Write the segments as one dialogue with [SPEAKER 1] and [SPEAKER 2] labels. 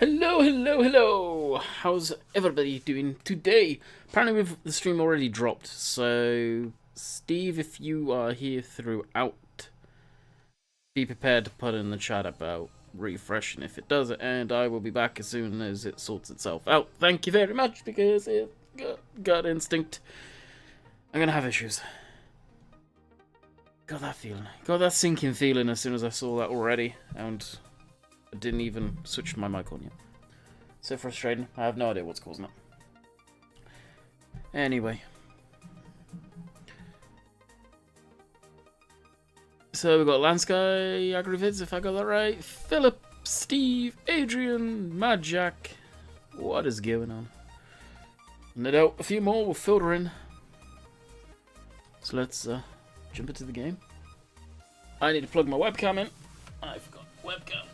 [SPEAKER 1] Hello, hello, hello! How's everybody doing today? Apparently the stream already dropped, so Steve, if you are here throughout, be prepared to put in the chat about refreshing if it does, and I will be back as soon as it sorts itself out. Thank you very much, because it gut instinct. I'm gonna have issues. Got that feeling. Got that sinking feeling as soon as I saw that already, and I didn't even switch my mic on yet. So frustrating. I have no idea what's causing it. Anyway. So we've got Landsky, Agrivids, if I got that right. Philip, Steve, Adrian, Mad Jack. What is going on? No doubt a few more will filter in. So let's jump into the game. I need to plug my webcam in. I forgot webcam.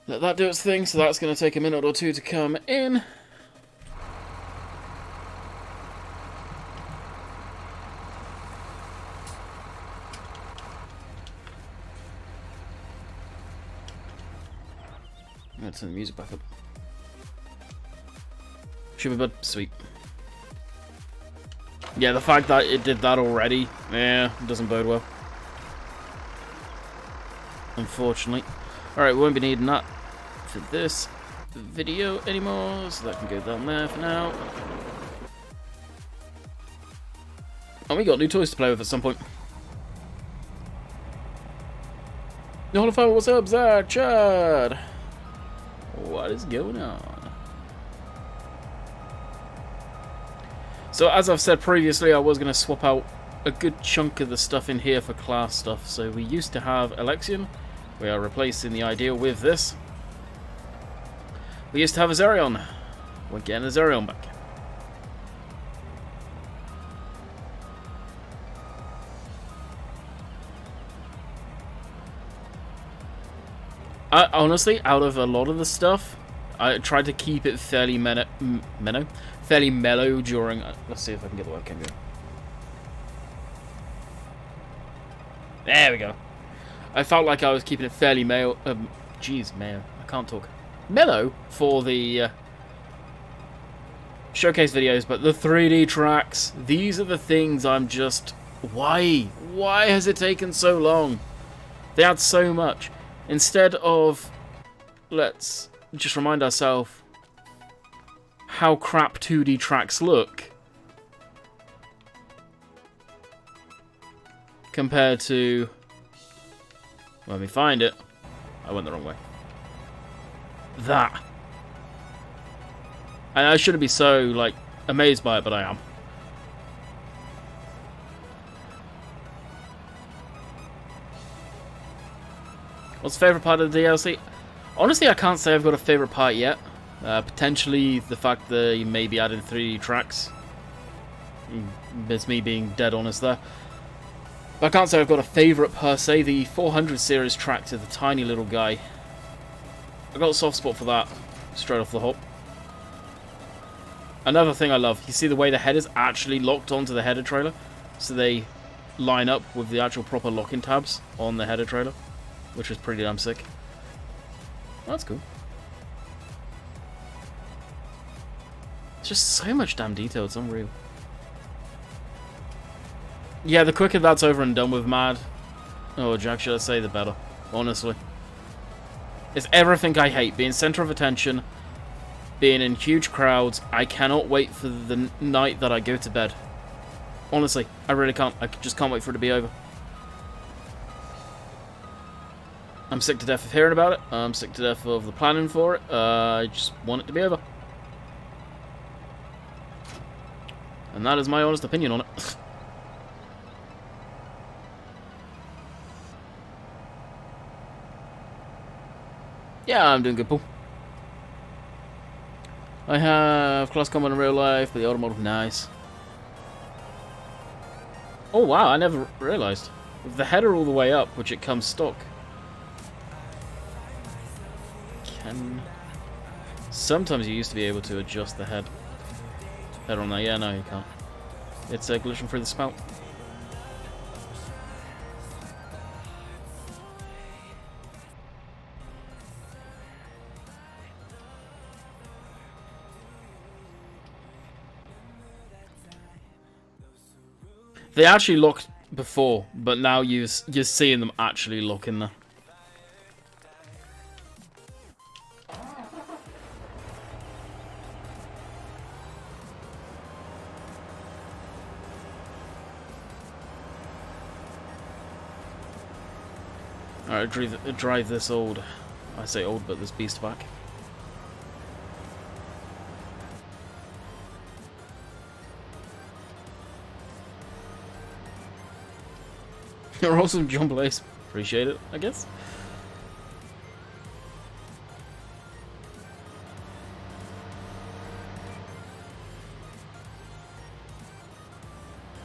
[SPEAKER 1] Let that do its thing, so that's going to take a minute or two to come in. I'm going to turn the music back up. Should be good. Sweet. Yeah, the fact that it did that already, yeah, it doesn't bode well. Unfortunately. Alright, we won't be needing that for this video anymore, so that can go down there for now. And we got new toys to play with at some point. Nolify, what's up, Zach? Chad? What is going on? So, as I've said previously, I was going to swap out a good chunk of the stuff in here for CLAAS stuff. So, we used to have Alexion. We are replacing the Ideal with this. We used to have a Zerion. We're getting a Zerion back. Honestly, out of a lot of the stuff, I tried to keep it fairly fairly mellow during. Let's see if I can get the webcam going. There we go. I felt like I was keeping it fairly mellow. Jeez, man, I can't talk. Mellow for the showcase videos, but the 3D tracks, these are the things I'm just. Why? Why has it taken so long? They add so much. Instead of, let's just remind ourselves how crap 2D tracks look compared to, let me find it. I went the wrong way. That. And I shouldn't be so, like, amazed by it, but I am. What's the favourite part of the DLC? Honestly, I can't say I've got a favourite part yet. Potentially the fact that you may be adding 3D tracks. It's me being dead honest there. But I can't say I've got a favourite per se. The 400 series track to the tiny little guy. I got a soft spot for that, straight off the hop. Another thing I love, you see the way the header's actually locked onto the header trailer? So they line up with the actual proper locking tabs on the header trailer, which is pretty damn sick. Oh, that's cool. It's just so much damn detail, it's unreal. Yeah, the quicker that's over and done with, Mad, or Jack should I say, the better, honestly. It's everything I hate. Being center of attention, being in huge crowds. I cannot wait for the night that I go to bed. Honestly, I really can't. I just can't wait for it to be over. I'm sick to death of hearing about it. I'm sick to death of the planning for it. I just want it to be over. And that is my honest opinion on it. Yeah, I'm doing good, Paul. I have Class Combat in real life, but the automotive, nice. Oh wow, I never realised. With the header all the way up, which it comes stock. Sometimes you used to be able to adjust the header on there. Yeah, no, you can't. It's glitching through the spout. They actually locked before, but now you're seeing them actually lock in there. Alright, drive this old... I say old, but this beast back. You're awesome, John Blaze. Appreciate it, I guess.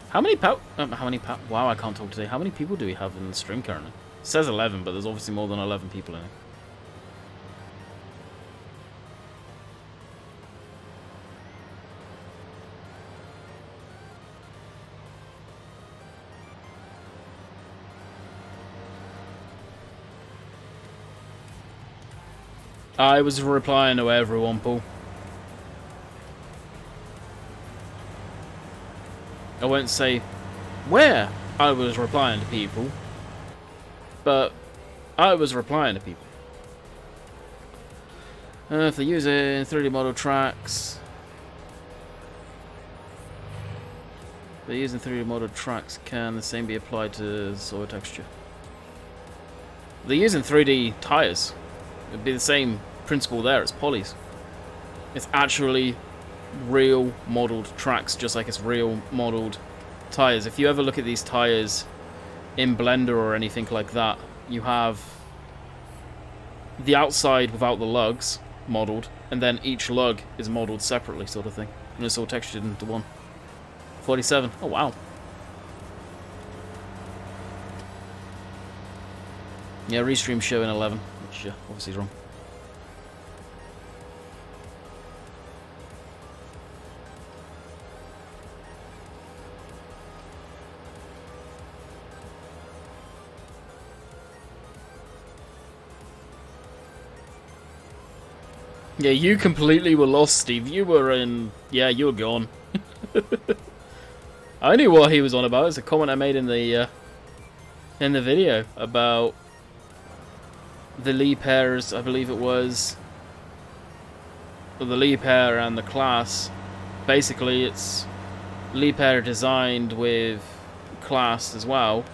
[SPEAKER 1] How many wow, I can't talk today. How many people do we have in the stream currently? It says 11, but there's obviously more than 11 people in it. I was replying to everyone, Paul. I won't say where I was replying to people, but I was replying to people. If they're using 3D model tracks, can the same be applied to soil texture? They're using 3D tires. It'd be the same principle there. It's polys. It's actually real modeled tracks, just like it's real modeled tires. If you ever look at these tires in Blender or anything like that, you have the outside without the lugs modeled, and then each lug is modeled separately, sort of thing, and it's all textured into one. 47. Oh wow. Yeah, restream showing 11, which obviously is wrong. Yeah, you completely were lost, Steve. You were in... Yeah, you were gone. I knew what he was on about. It's a comment I made in the video about the Lee pairs, I believe it was. Or the Lee pair and the CLAAS. Basically, it's Lee pair designed with CLAAS as well.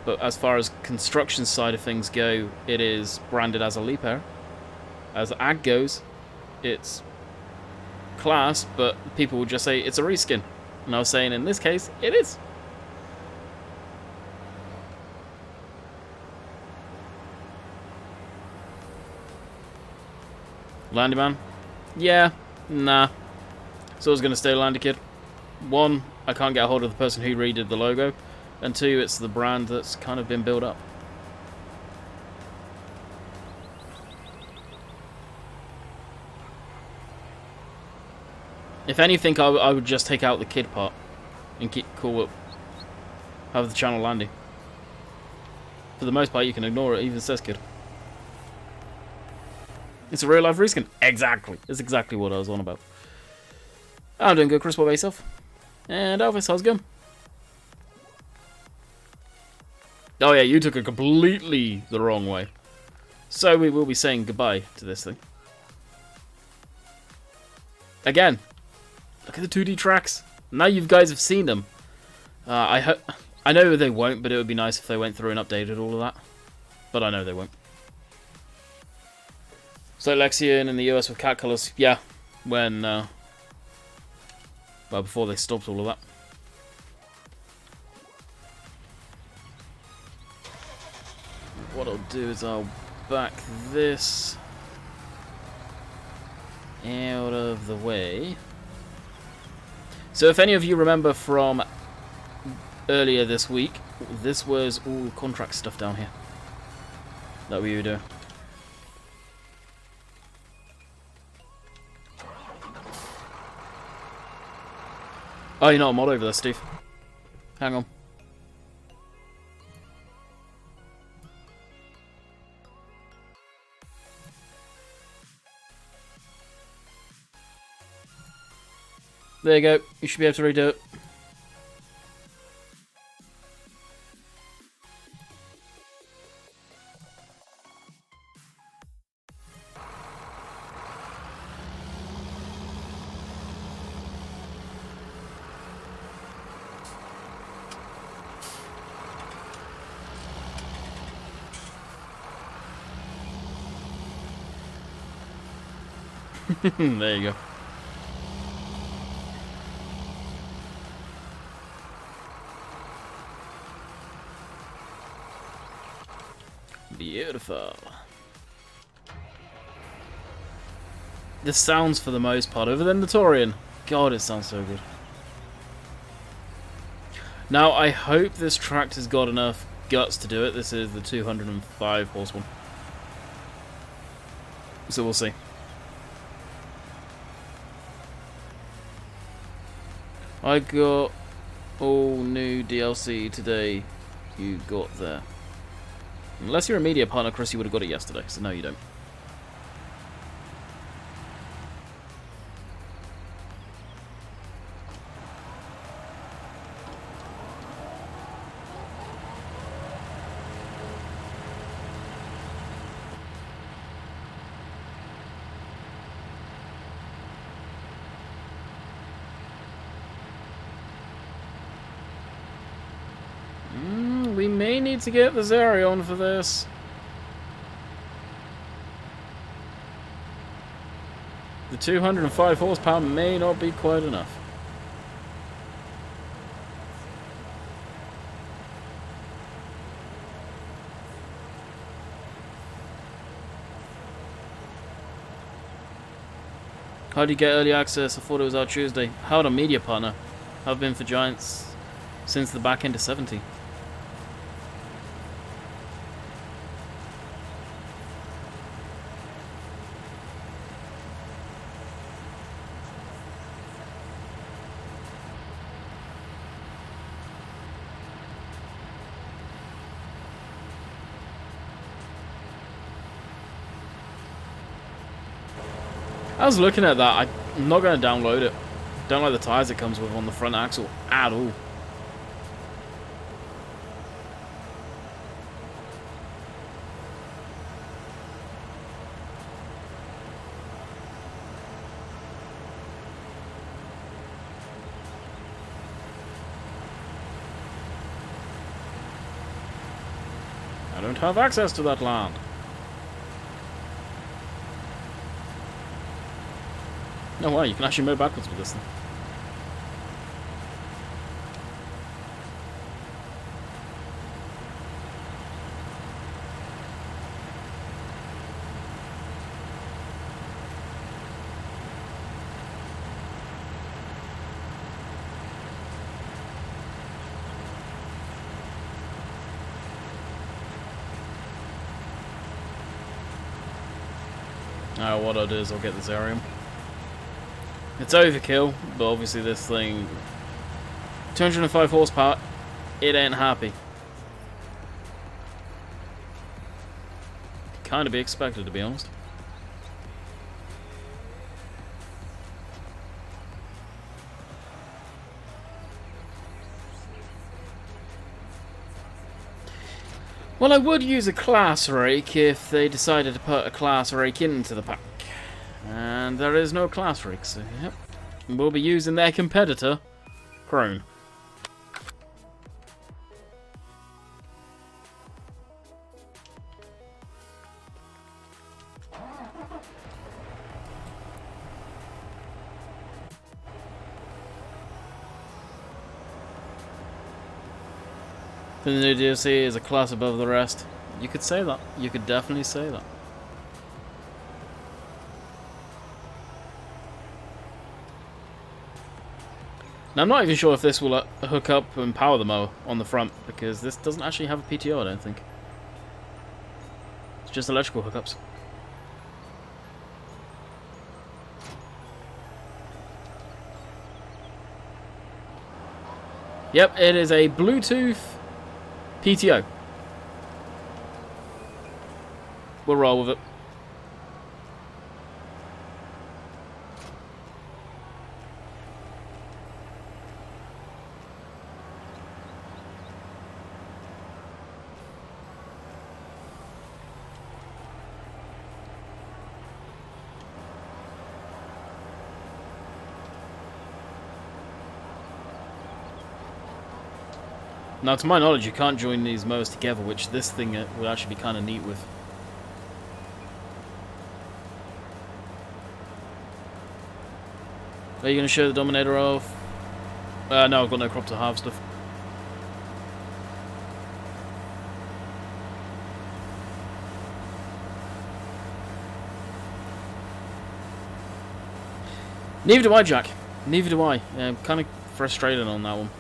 [SPEAKER 1] But as far as construction side of things go, it is branded as a Lee pair. As ag goes, it's CLAAS, but people will just say it's a reskin. And I was saying in this case, it is. Landy Man? Yeah, nah. So I was going to stay Landy Kid. One, I can't get a hold of the person who redid the logo. And two, it's the brand that's kind of been built up. If anything, I would just take out the kid part and call it, have the channel Landy. For the most part, you can ignore it. It even says kid. It's a real life reskin. Exactly. That's exactly what I was on about. I'm doing good, Chris. What about yourself? And Elvis, how's it going? Oh yeah, you took it completely the wrong way. So we will be saying goodbye to this thing. Again. Look at the 2D tracks. Now you guys have seen them. I know they won't, but it would be nice if they went through and updated all of that. But I know they won't. So Lexian in the US with cat colours, yeah. When, well, before they stopped all of that. What I'll do is I'll back this out of the way. So if any of you remember from earlier this week, this was all contract stuff down here that we were doing. Oh, you're not a mod over there, Steve. Hang on. There you go. You should be able to redo it. There you go. Beautiful. This sounds, for the most part, other than the Torian. God, it sounds so good. Now, I hope this tractor's got enough guts to do it. This is the 205 horse one. So we'll see. I got all new DLC today. You got there. Unless you're a media partner, Chris, you would have got it yesterday. So no, you don't. We may need to get the Zeri on for this. The 205 horsepower may not be quite enough. How do you get early access? I thought it was out Tuesday. How a media partner? I've been for Giants since the back end of 70. I was looking at that. I'm not going to download it. Don't like the tyres it comes with on the front axle at all. I don't have access to that land. No way, you can actually move backwards with this thing. What I'll do is I'll get the Zerium. It's overkill, but obviously this thing, 205 horsepower, it ain't happy. Kind of be expected, to be honest. Well, I would use a CLAAS rake if they decided to put a CLAAS rake into the pack. And there is no CLAAS rake, so yep. We'll be using their competitor, Crone. The new DLC is a class above the rest. You could say that. You could definitely say that. Now, I'm not even sure if this will hook up and power the mower on the front, because this doesn't actually have a PTO, I don't think. It's just electrical hookups. Yep, it is a Bluetooth PTO. We'll roll with it. Now, to my knowledge, you can't join these mowers together, which this thing would actually be kind of neat with. Are you going to show the Dominator off? No, I've got no crop to halve stuff. Neither do I, Jack. Neither do I. I'm kind of frustrated on that one.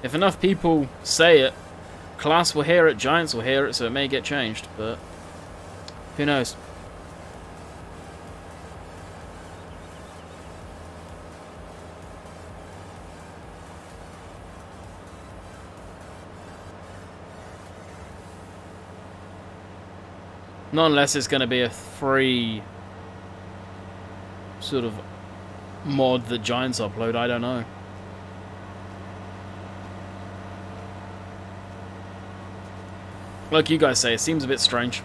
[SPEAKER 1] If enough people say it, CLAAS will hear it, Giants will hear it, so it may get changed, but who knows? Not unless it's going to be a free sort of mod that Giants upload, I don't know. Like you guys say, it seems a bit strange.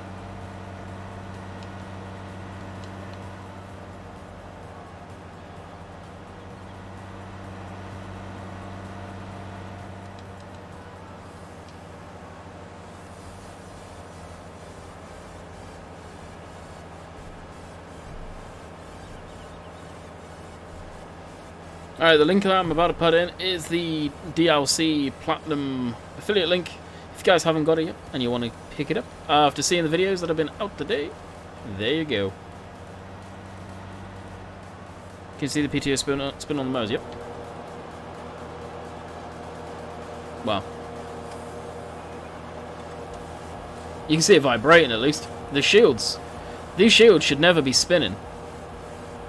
[SPEAKER 1] Alright, the link that I'm about to put in is the DLC Platinum affiliate link. If you guys haven't got it yet and you want to pick it up after seeing the videos that have been out today, there you go. Can you see the PTO spin on the mouse? Yep. Wow. You can see it vibrating at least. The shields. These shields should never be spinning.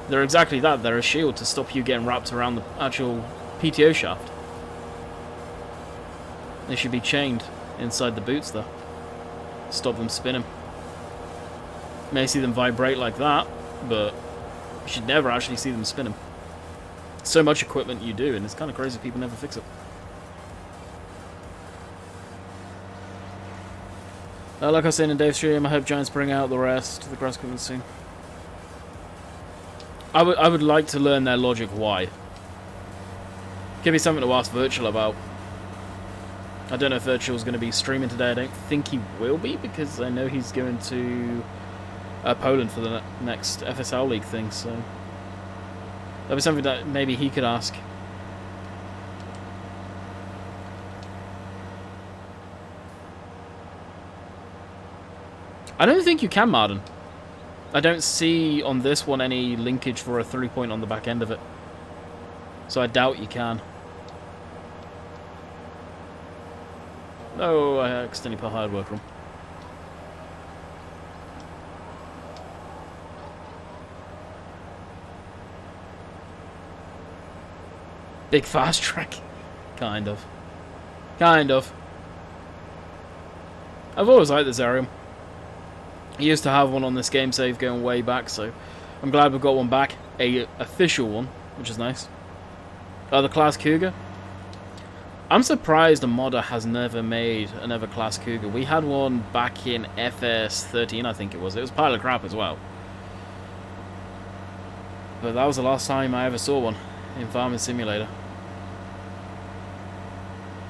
[SPEAKER 1] They're exactly that. They're a shield to stop you getting wrapped around the actual PTO shaft. They should be chained inside the boots though. Stop them spinning. You may see them vibrate like that, but you should never actually see them spinning. So much equipment you do, and it's kind of crazy people never fix it. Like I was saying in Dave's stream, I hope Giants bring out the rest of the grass equipment soon. I would like to learn their logic why. Give me something to ask Virtual about. I don't know if Virtual's going to be streaming today. I don't think he will be, because I know he's going to Poland for the next FSL League thing, so that'd be something that maybe he could ask. I don't think you can, Marden. I don't see on this one any linkage for a 3-point on the back end of it. So I doubt you can. Oh, I accidentally put hard work room. Big fast track. Kind of. Kind of. I've always liked this area. I used to have one on this game save going way back, so I'm glad we've got one back. A official one, which is nice. The CLAAS Cougar. I'm surprised a modder has never made another CLAAS Cougar. We had one back in FS13, I think it was. It was a pile of crap as well. But that was the last time I ever saw one in Farming Simulator.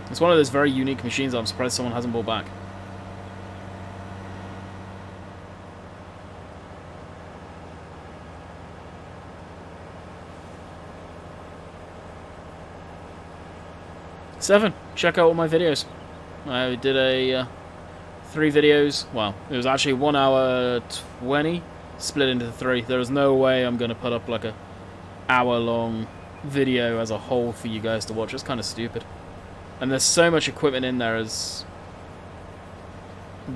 [SPEAKER 1] It's one of those very unique machines that I'm surprised someone hasn't brought back. Seven. Check out all my videos. I did a 3 videos. Well, it was actually 1 hour 20 split into 3. There was no way I'm going to put up like a hour-long video as a whole for you guys to watch. It's kind of stupid. And there's so much equipment in there. There's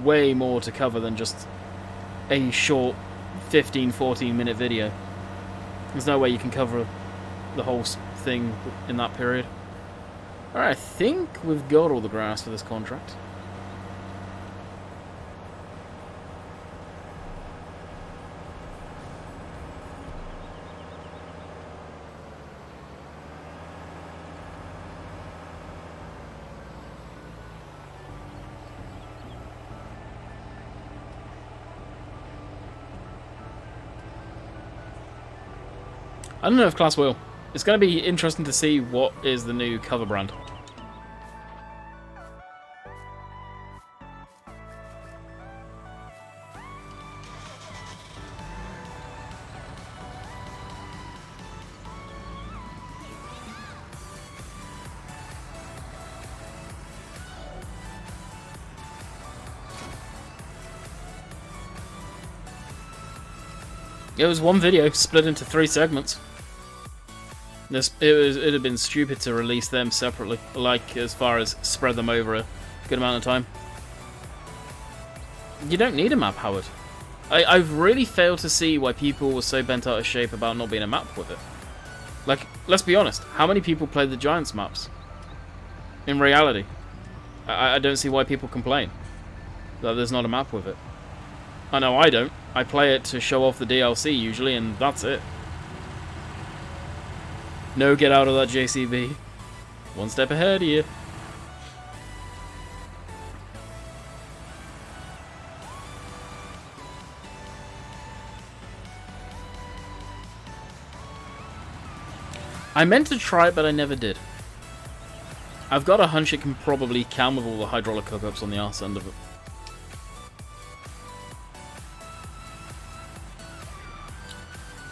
[SPEAKER 1] way more to cover than just a short 15-14 minute video. There's no way you can cover the whole thing in that period. Alright, I think we've got all the grass for this contract. I don't know if CLAAS will. It's going to be interesting to see what is the new cover brand. It was one video split into 3 segments. It'd have been stupid to release them separately, like as far as spread them over a good amount of time. You don't need a map, Howard. I've really failed to see why people were so bent out of shape about not being a map with it. Like, let's be honest, how many people play the Giants maps? In reality, I don't see why people complain that there's not a map with it. I know I don't. I play it to show off the DLC usually, and that's it. No, get out of that, JCB. One step ahead of you. I meant to try it, but I never did. I've got a hunch it can probably can with all the hydraulic hookups on the arse end of it.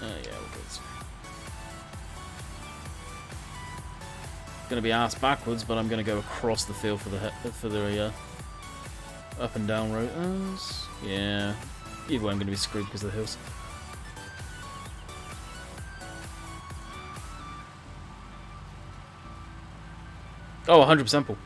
[SPEAKER 1] Yeah, we'll go this way. Gonna be ass backwards, but I'm gonna go across the field for the up and down rows. Yeah. Either way, I'm gonna be screwed because of the hills. Oh, 100% pull.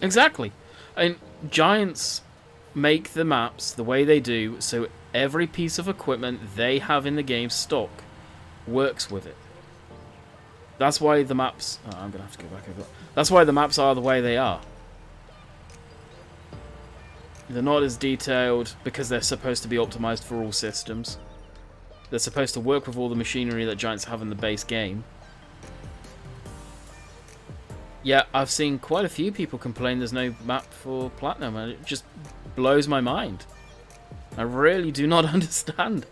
[SPEAKER 1] Exactly. And Giants make the maps the way they do so every piece of equipment they have in the game stock works with it. That's why the maps... Oh, I'm going to have to go back over that. That's why the maps are the way they are. They're not as detailed because they're supposed to be optimized for all systems. They're supposed to work with all the machinery that Giants have in the base game. Yeah, I've seen quite a few people complain there's no map for Platinum, and it just blows my mind. I really do not understand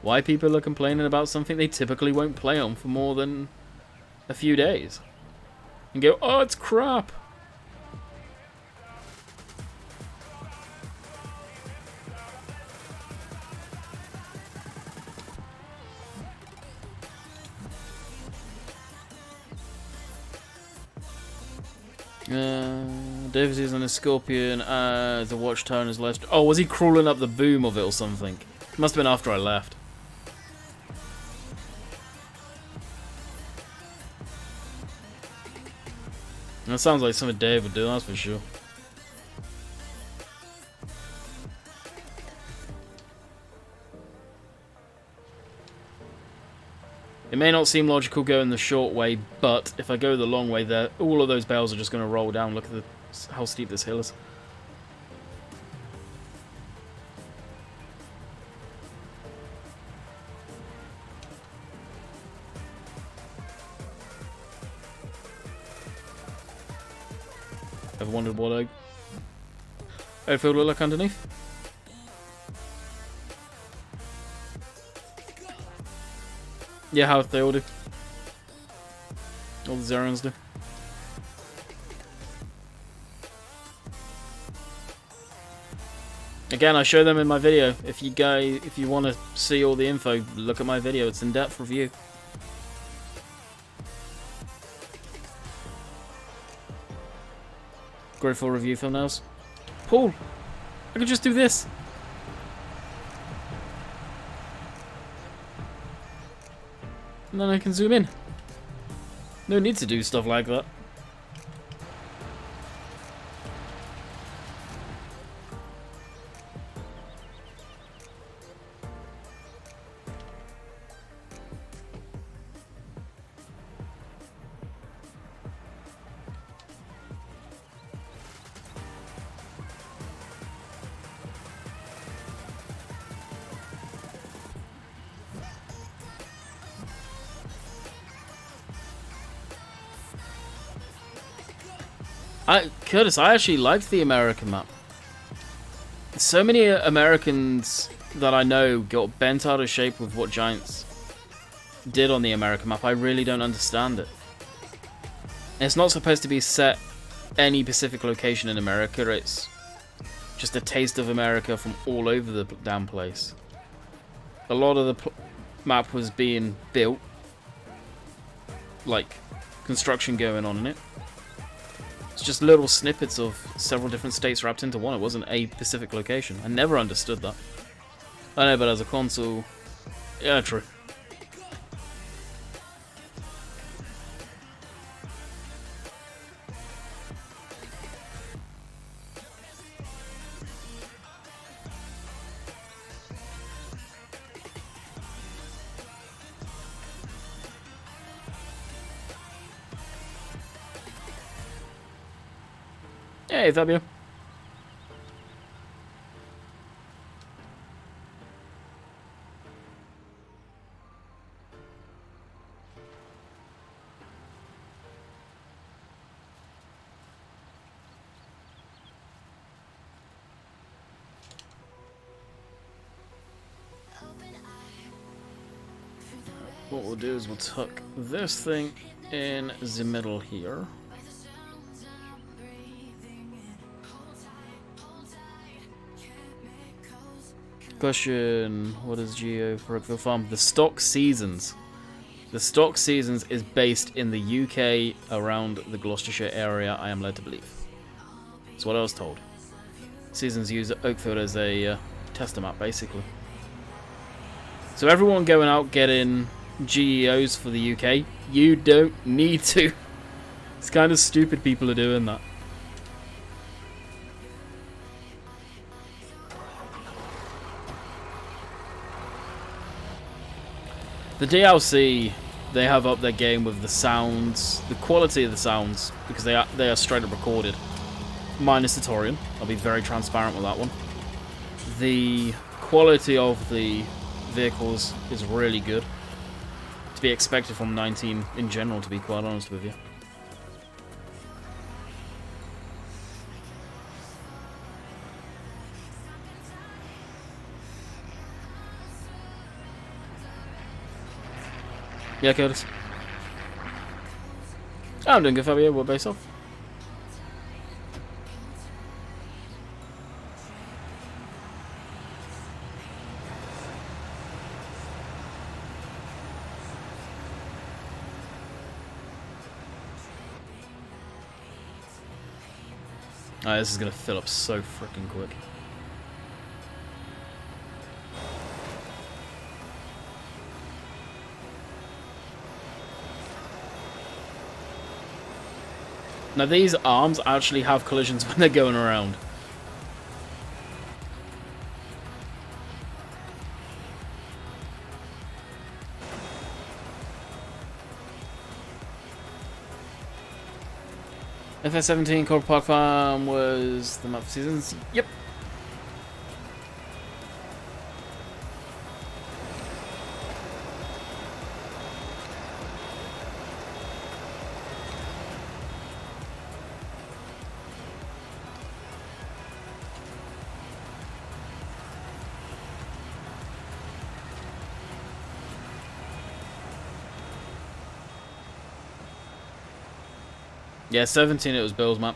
[SPEAKER 1] why people are complaining about something they typically won't play on for more than a few days. And go, oh, it's crap. Davis is on a scorpion as the watchtower in his left. Oh, was he crawling up the boom of it or something? Must have been after I left. That sounds like something Dave would do, that's for sure. It may not seem logical going the short way, but if I go the long way there, all of those bales are just going to roll down. Look at how steep this hill is. Ever wondered what Oakfield will look underneath? Yeah, how they all do. All the Zerans do. Again, I show them in my video. If you want to see all the info, look at my video. It's in-depth review. Grateful review thumbnails. Paul, I could just do this. And then I can zoom in. No need to do stuff like that. Curtis, I actually liked the American map. So many Americans that I know got bent out of shape with what Giants did on the American map. I really don't understand it. It's not supposed to be set any specific location in America. It's just a taste of America from all over the damn place. A lot of the map was being built, like construction going on in it. It's just little snippets of several different states wrapped into one. It wasn't a specific location. I never understood that. I know, but as a console, yeah, true. Hey, Fabio. What we'll do is we'll tuck this thing in the middle here. Question, what is Geo for Oakfield Farm? The stock seasons. The stock seasons is based in the UK around the Gloucestershire area, I am led to believe. That's what I was told. Seasons use Oakfield as a tester map, basically. So everyone going out getting GEOs for the UK, you don't need to. It's kind of stupid people are doing that. The DLC, they have up their game with the sounds, the quality of the sounds, because they are straight up recorded. Minus the Torian, I'll be very transparent with that one. The quality of the vehicles is really good. To be expected from 19 in general, to be quite honest with you. Yeah, Curtis. I'm doing good, Fabio. What about yourself? Alright, this is gonna fill up so freaking quick. Now these arms actually have collisions when they're going around. FS17 Coral Park Farm was the map for seasons. Yep. Yeah, 17 it was Bill's map.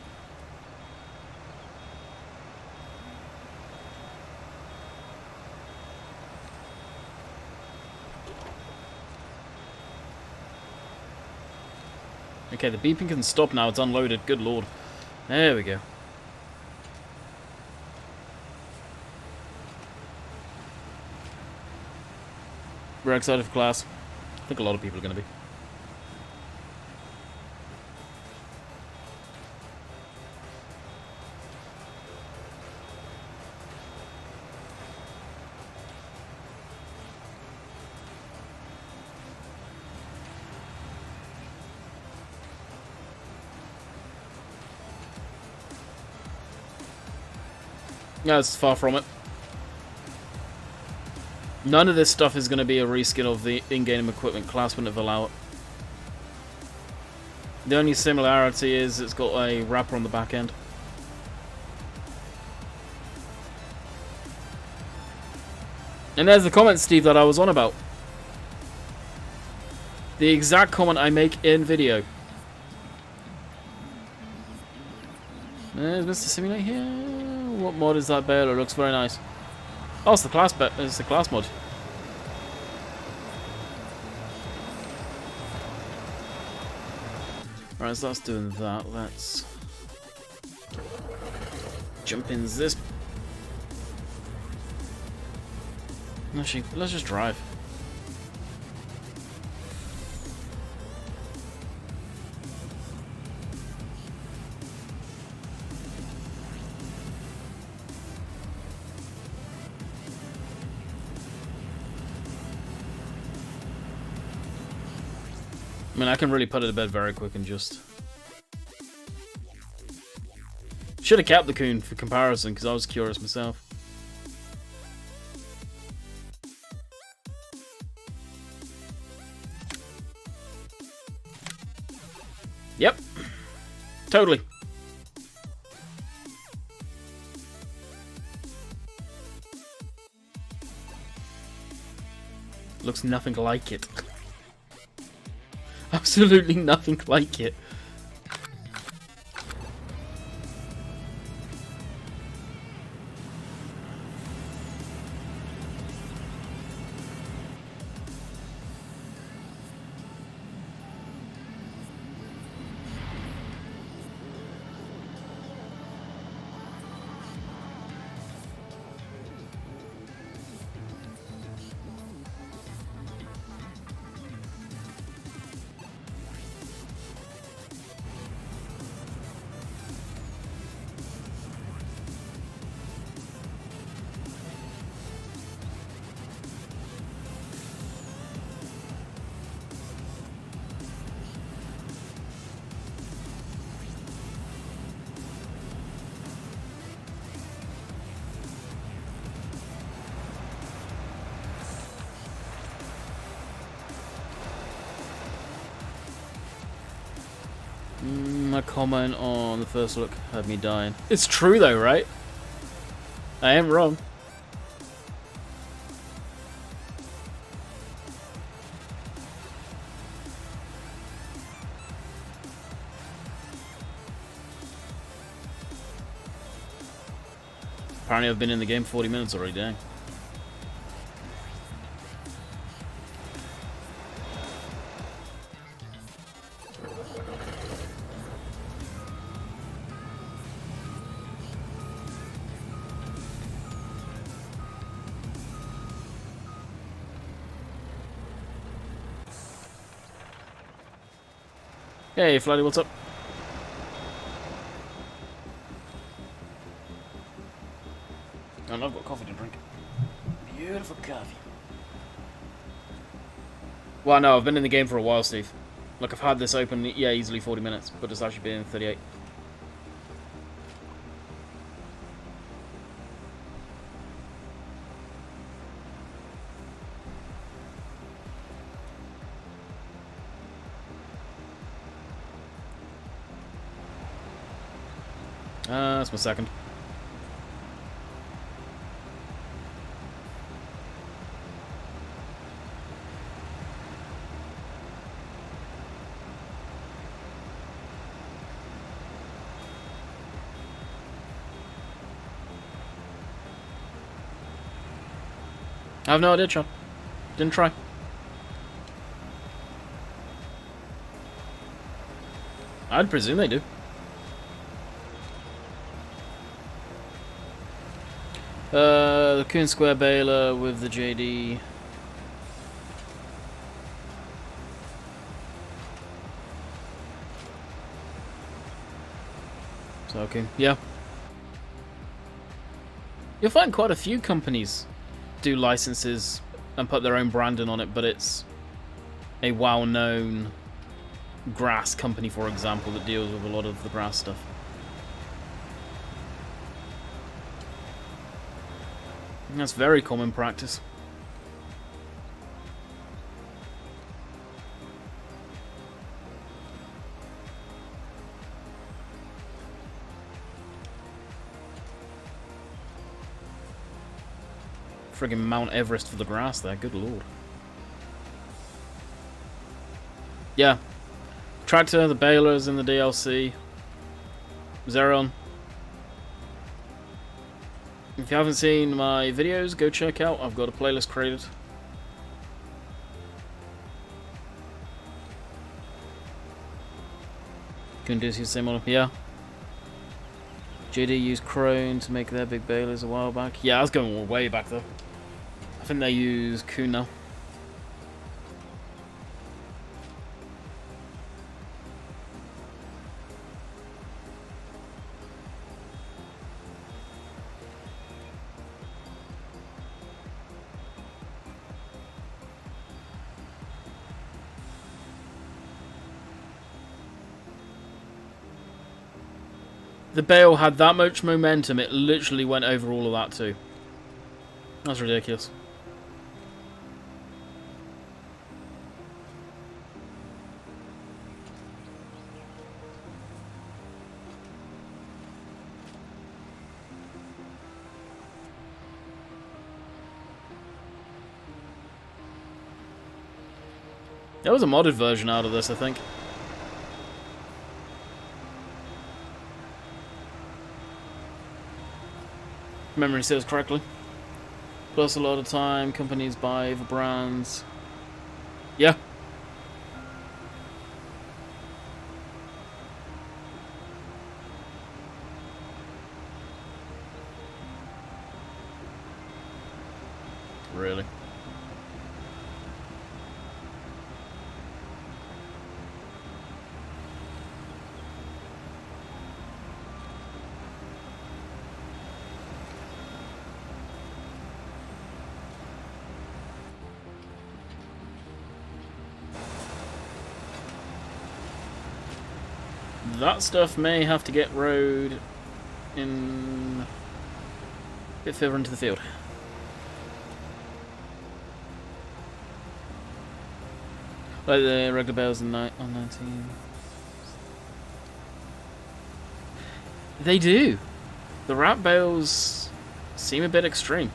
[SPEAKER 1] Okay, the beeping can stop now, it's unloaded, good lord. There we go. We're excited for CLAAS. I think a lot of people are going to be. No, it's far from it. None of this stuff is going to be a reskin of the in-game equipment. CLAAS wouldn't have allowed it. The only similarity is it's got a wrapper on the back end. And there's the comment, Steve, that I was on about. The exact comment I make in video. There's Mr. Simulate here. What mod is that baler? Looks very nice. Oh, it's the class it's the class mod. Right, so that's doing that. Let's jump in this. Actually, let's just drive. I mean, I can really put it to bed very quick and just... Should have kept the Coon for comparison, because I was curious myself. Yep. Totally. Looks nothing like it. Absolutely nothing like it. My comment on the first look had me dying. It's true though, right? I am wrong. Apparently I've been in the game 40 minutes already, dang. Hey, Flatty, what's up? And I've got coffee to drink. Beautiful coffee. Well, no, I've been in the game for a while, Steve. Like, I've had this open, yeah, easily 40 minutes, but it's actually been 38. That's my second. I have no idea, Sean. Didn't try. I'd presume they do. The Coon Square Baler with the JD. So, okay, yeah. You'll find quite a few companies do licenses and put their own branding on it, but it's a well-known grass company, for example, that deals with a lot of the grass stuff. And that's very common practice. Friggin' Mount Everest for the grass there, good lord. Yeah. Tractor, the balers in the DLC. Zeron. If you haven't seen my videos, go check out. I've got a playlist created. Couldn't do the same one. Yeah. JD used Crone to make their big balers a while back. Yeah, I was going way back though. I think they use Kuhn now. The bale had that much momentum, it literally went over all of that too. That's ridiculous. There was a modded version out of this, I think. Memory serves correctly. Plus a lot of time, companies buy the brands. Yeah. Really? That stuff may have to get rode in a bit further into the field. Like the regular bales on 19. They do. The wrap bales seem a bit extreme.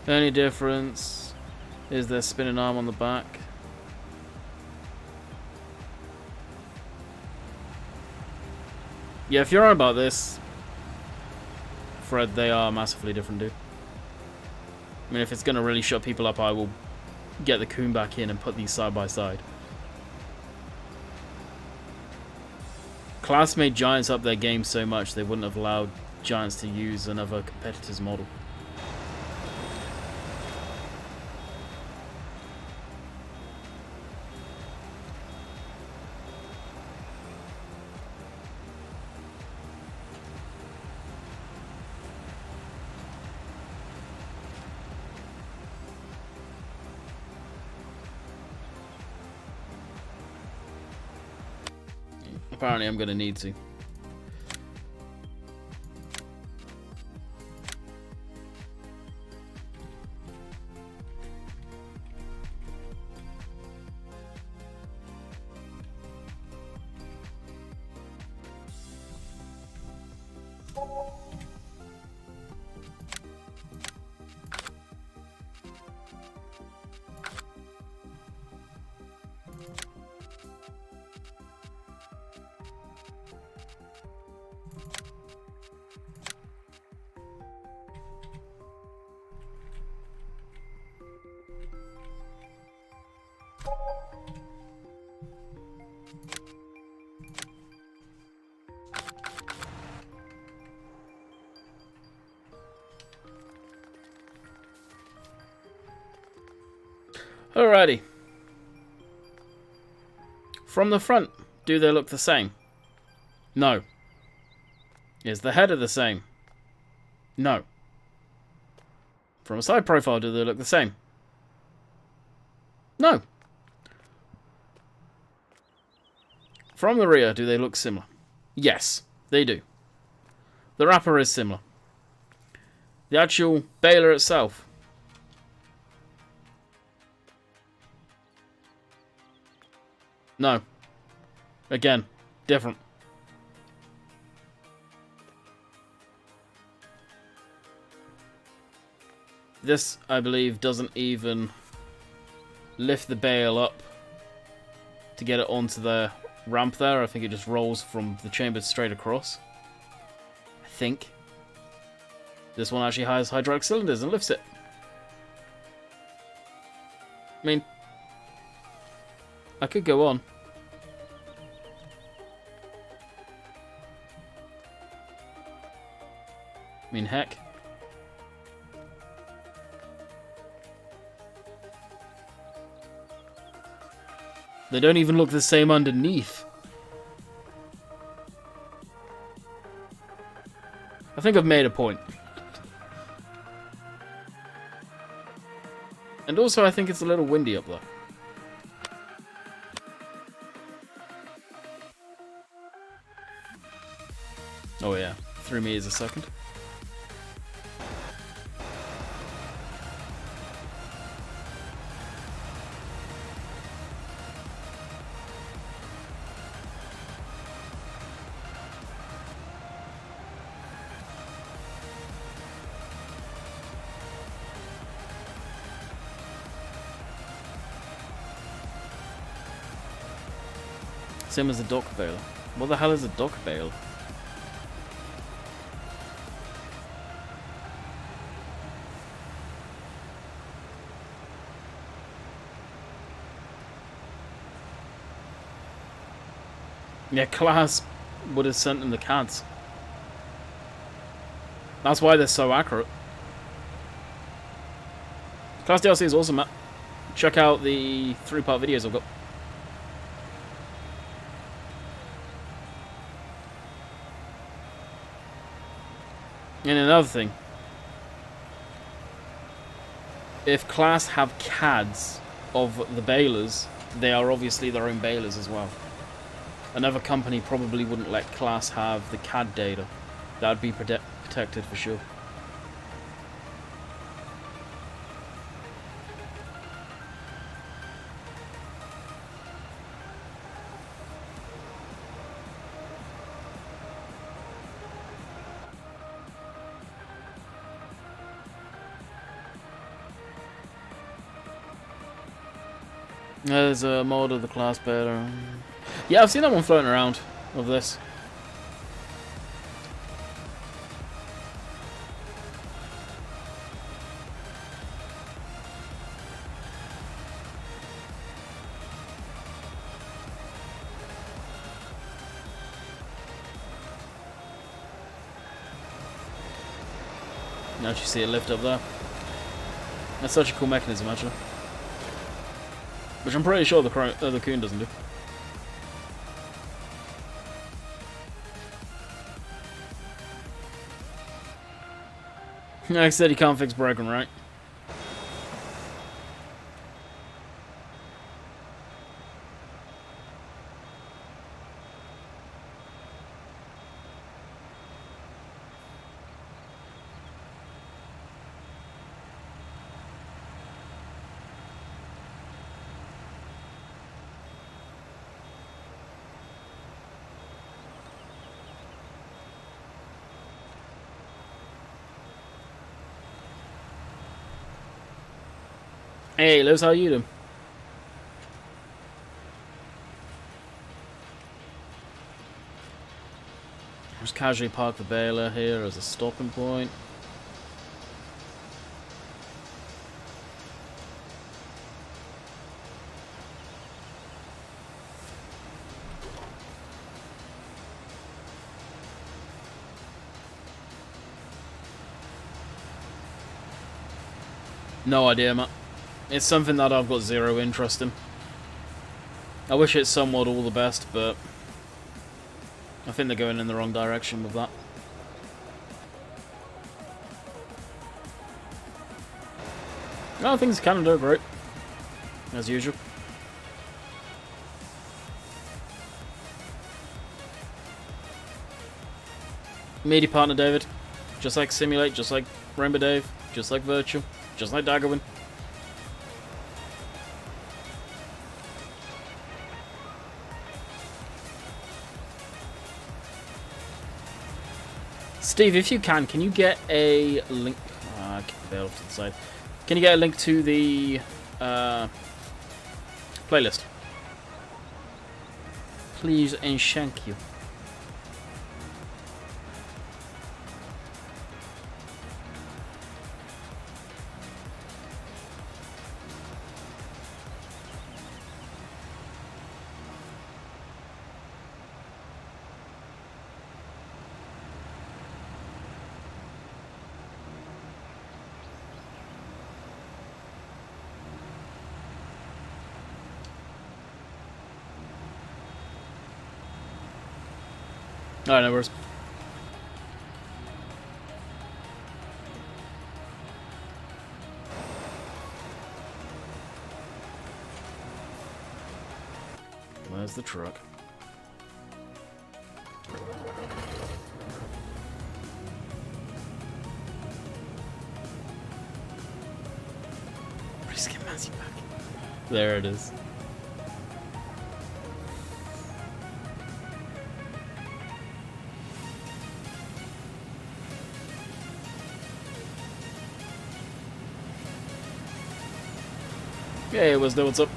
[SPEAKER 1] The only difference is their spinning arm on the back. Yeah, if you're on about this, Fred, they are massively different, dude. I mean, if it's going to really shut people up, I will get the Kuhn back in and put these side by side. CLAAS made Giants up their game so much they wouldn't have allowed Giants to use another competitor's model. Apparently I'm going to need to. Alrighty. From the front, do they look the same? No. Is the header the same? No. From a side profile, do they look the same? No. From the rear, do they look similar? Yes, they do. The wrapper is similar. The actual baler itself, No. Again, different. This, I believe, doesn't even lift the bale up to get it onto the ramp there. I think it just rolls from the chamber straight across. I think. This one actually has hydraulic cylinders and lifts it. I mean, I could go on. I mean, heck. They don't even look the same underneath. I think I've made a point. And also, I think it's a little windy up there. Oh yeah, 3 meters a second. Same as a dock bale. What the hell is a dock bale? Yeah, CLAAS would have sent them the CADs. That's why they're so accurate. CLAAS DLC is awesome, Matt. Check out the 3-part videos I've got. And another thing, if CLAAS have CADs of the balers, they are obviously their own balers as well. Another company probably wouldn't let CLAAS have the CAD data. That would be protected for sure. There's a mod of the CLAAS beta. Yeah, I've seen that one floating around of this. Now you see it lift up there. That's such a cool mechanism, actually. Which I'm pretty sure the Coon doesn't do. Like I said, you can't fix broken, right? Hey, Liz, how you doing? Just casually park the baler here as a stopping point. No idea, Matt. It's something that I've got zero interest in. I wish it somewhat all the best, but I think they're going in the wrong direction with that. No, things kind of do great, as usual. Meaty partner David, just like Simulate, just like Rainbow Dave, just like Virtual, just like Daggerwin. Steve, if you can you get a link? Keep the bale off to the side. Can you get a link to the playlist? Please and thank you. Alright, no worries. Where's the truck? Risky Mazzy back. There it is. Hey, Wisdo, what's up?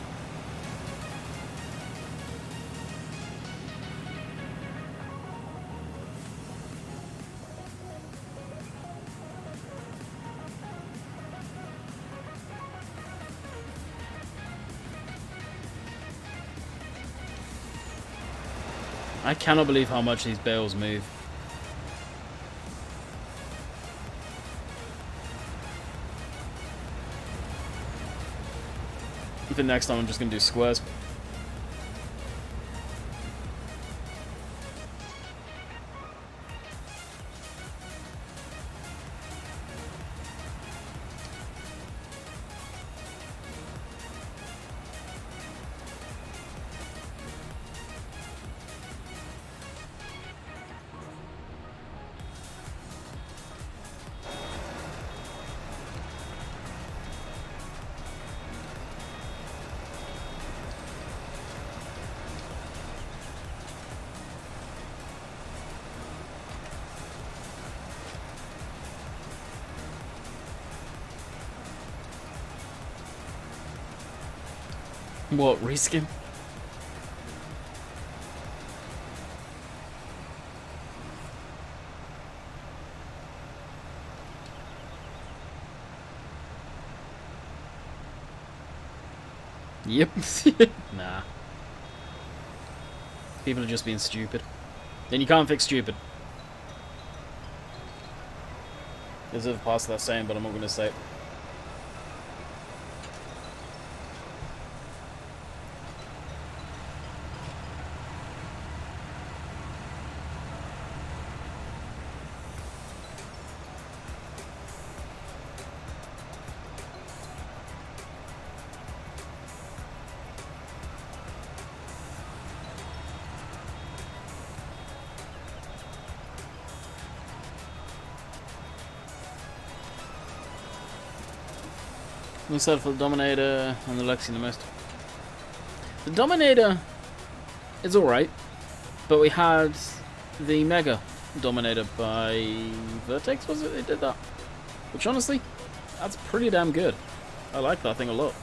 [SPEAKER 1] I cannot believe how much these bales move. I think next time I'm just going to do squares. What, reskin? Yep. Nah. People are just being stupid. Then you can't fix stupid. There's a part of that saying, but I'm not going to say it. We settled for the Dominator and the Lexi the most. The Dominator is alright, but we had the Mega Dominator by Vertex, was it? They did that. Which honestly, that's pretty damn good. I like that thing a lot.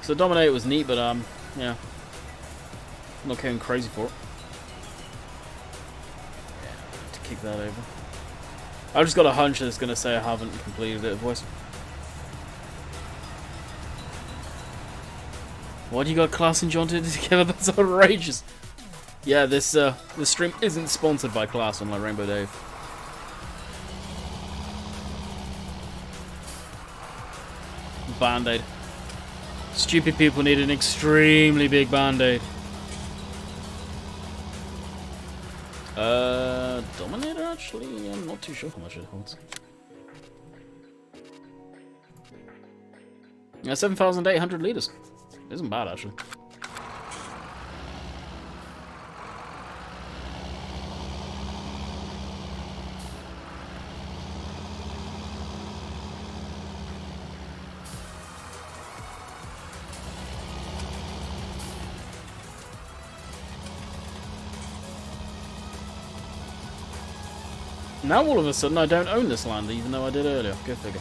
[SPEAKER 1] So the Dominator was neat, but yeah. I'm not going crazy for it. Yeah, to kick that over. I've just got a hunch that's going to say I haven't completed it, boys. Why do you got CLAAS and John together? That's outrageous. Yeah, this stream isn't sponsored by CLAAS on my Rainbow Dave. Band-Aid. Stupid people need an extremely big Band-Aid. Dominator, actually, I'm not too sure how much it holds. Yeah, 7,800 liters. Isn't bad, actually. Now all of a sudden I don't own this land, even though I did earlier. Go figure.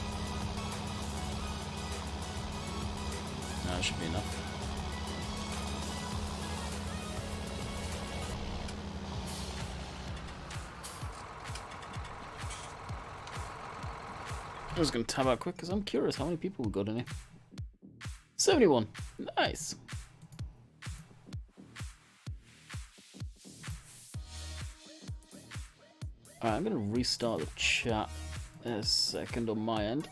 [SPEAKER 1] No, that should be enough. I'm just going to tab out quick because I'm curious how many people we got in here. 71. Nice. Alright, I'm going to restart the chat in a second on my end.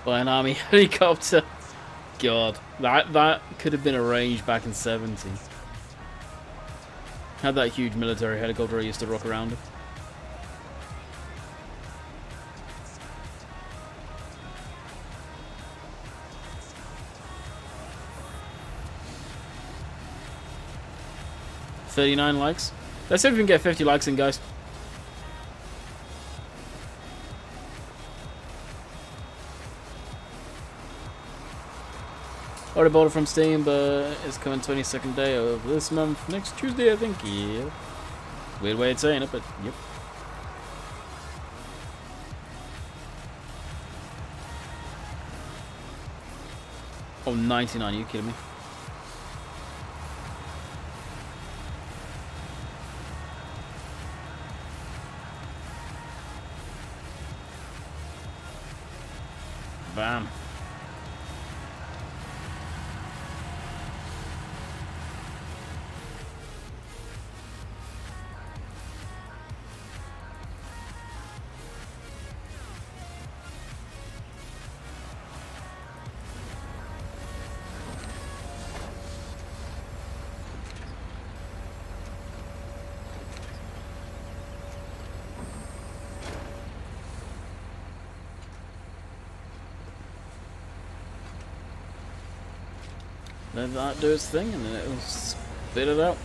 [SPEAKER 1] By an army helicopter. God, that could have been arranged back in 70. Had that huge military helicopter I used to rock around in. $39 likes. Let's see if we can get 50 likes in, guys. Already bought it from Steam, but it's coming 22nd day of this month. Next Tuesday, I think. Yeah. Weird way of saying it, but yep. Oh, 99, are you kidding me? Bam. Let that do its thing, and then it'll spit it out.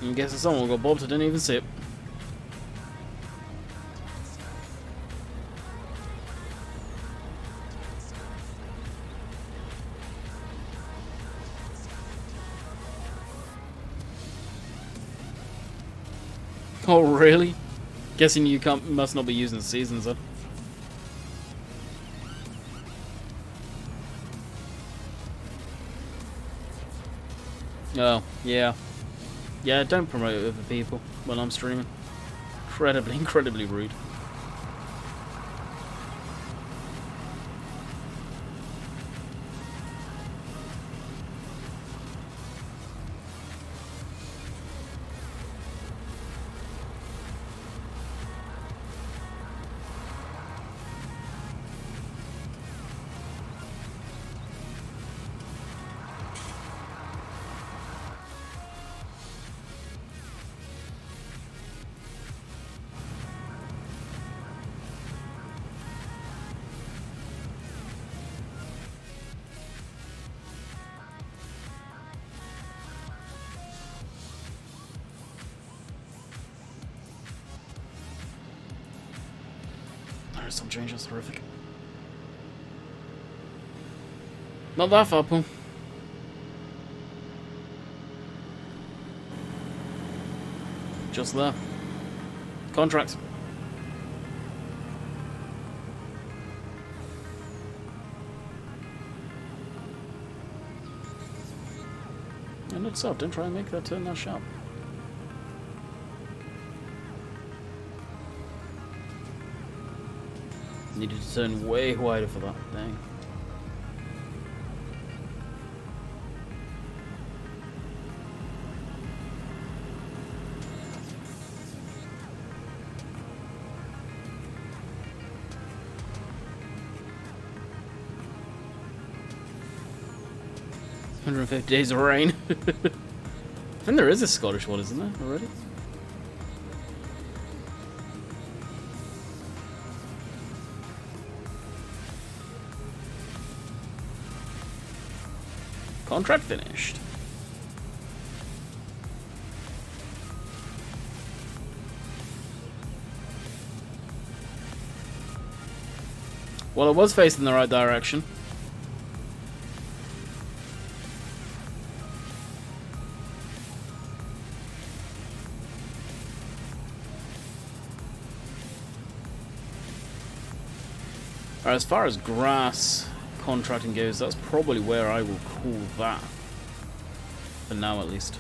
[SPEAKER 1] I guess someone got bobbed, I didn't even see it. Oh really? Guessing you must not be using the seasons then. Oh, yeah. Yeah, don't promote it with people when I'm streaming. Incredibly rude. Some changes, terrific. Not that far, Pooh. Just there. Contracts. And itself, don't try and make that turn that sharp. Needed to turn way wider for that. Dang. 150 days of rain. I think there is a Scottish one, isn't there, already? Contract finished. Well, it was facing the right direction. Alright, as far as grass contracting goes, that's probably where I will call that. For now, at least.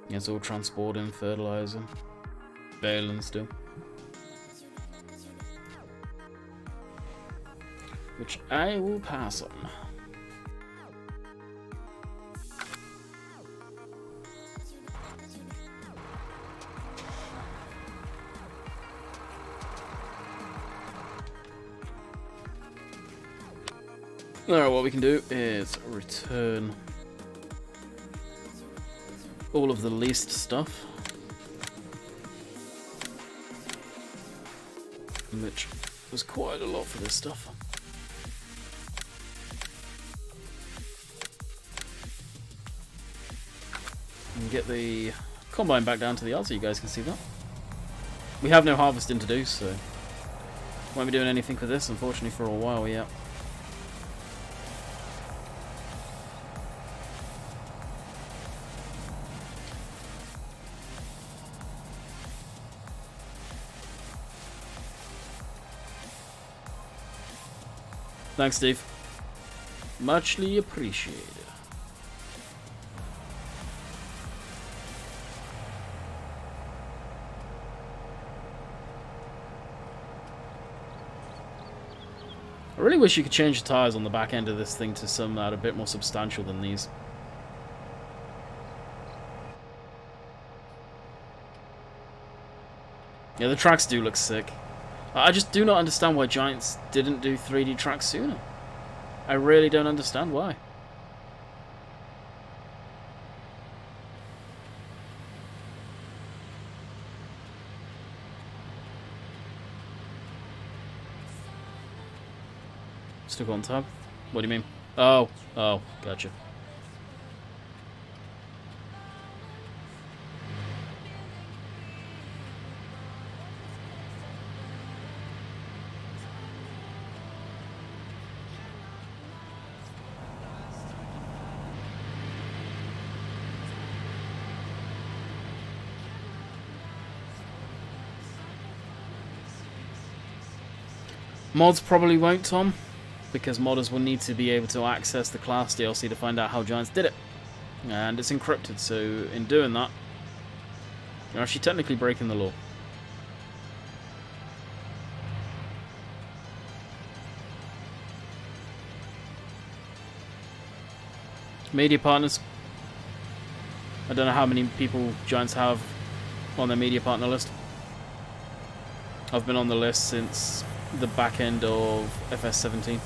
[SPEAKER 1] It's all transport and fertilizer. Baling still. Which I will pass on. Alright, what we can do is return all of the leased stuff, which was quite a lot for this stuff. And get the combine back down to the yard so you guys can see that. We have no harvesting to do, so won't be doing anything with this, unfortunately, for a while yet. Thanks, Steve. Muchly appreciated. I really wish you could change the tires on the back end of this thing to some that are a bit more substantial than these. Yeah, the tracks do look sick. I just do not understand why Giants didn't do 3D tracks sooner. I really don't understand why. Still on tab? What do you mean? Oh, gotcha. Mods probably won't, Tom, because modders will need to be able to access the CLAAS DLC to find out how Giants did it. And it's encrypted, so in doing that, you're actually technically breaking the law. Media partners. I don't know how many people Giants have on their media partner list. I've been on the list since the back end of FS17.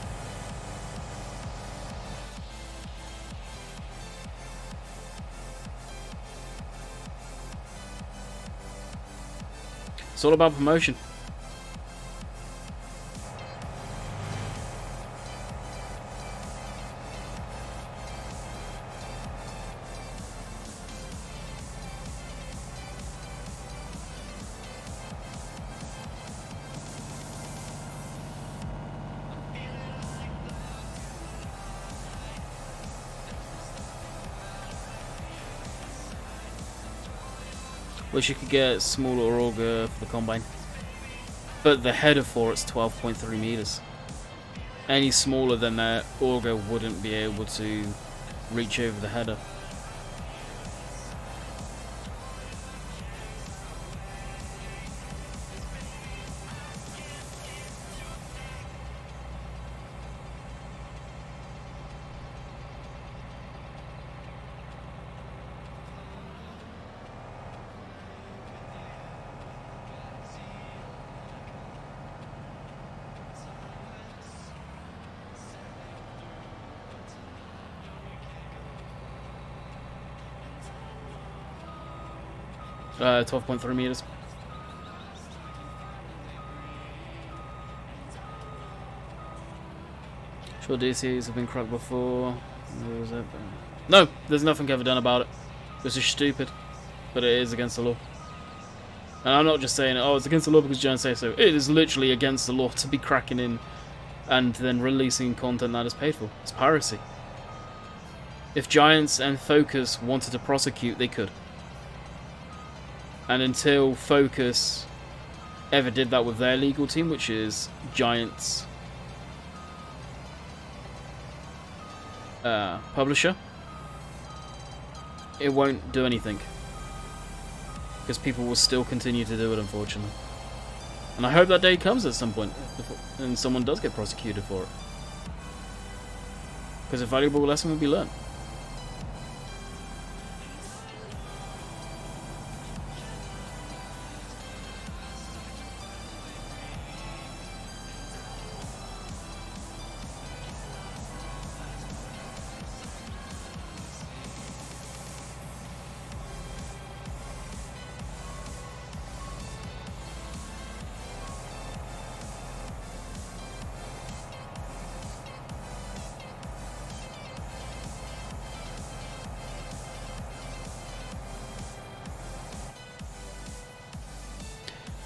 [SPEAKER 1] It's all about promotion. Wish you could get smaller auger for the combine. But the header for it's 12.3 meters. Any smaller than that, auger wouldn't be able to reach over the header. 12.3 meters. Sure, DCs have been cracked before. No, there's nothing ever done about it. This is stupid, but it is against the law. And I'm not just saying, oh, it's against the law because Giants say so. It is literally against the law to be cracking in and then releasing content that is paid for. It's piracy. If Giants and Focus wanted to prosecute, they could. And until Focus ever did that with their legal team, which is Giants publisher, it won't do anything. Because people will still continue to do it, unfortunately. And I hope that day comes at some point, and someone does get prosecuted for it. Because a valuable lesson will be learned.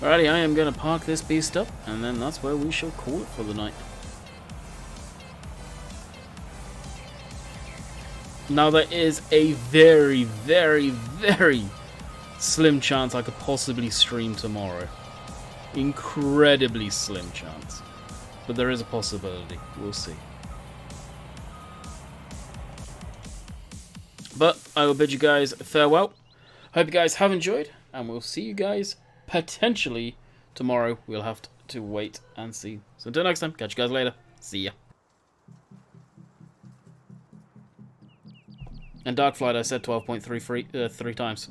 [SPEAKER 1] Alrighty, I am going to park this beast up, and then that's where we shall call it for the night. Now, there is a very, very, very slim chance I could possibly stream tomorrow. Incredibly slim chance. But there is a possibility. We'll see. But I will bid you guys farewell. Hope you guys have enjoyed, and we'll see you guys potentially tomorrow. We'll have to wait and see. So until next time, catch you guys later. See ya. And Darkflight, I said 12.3 3 times.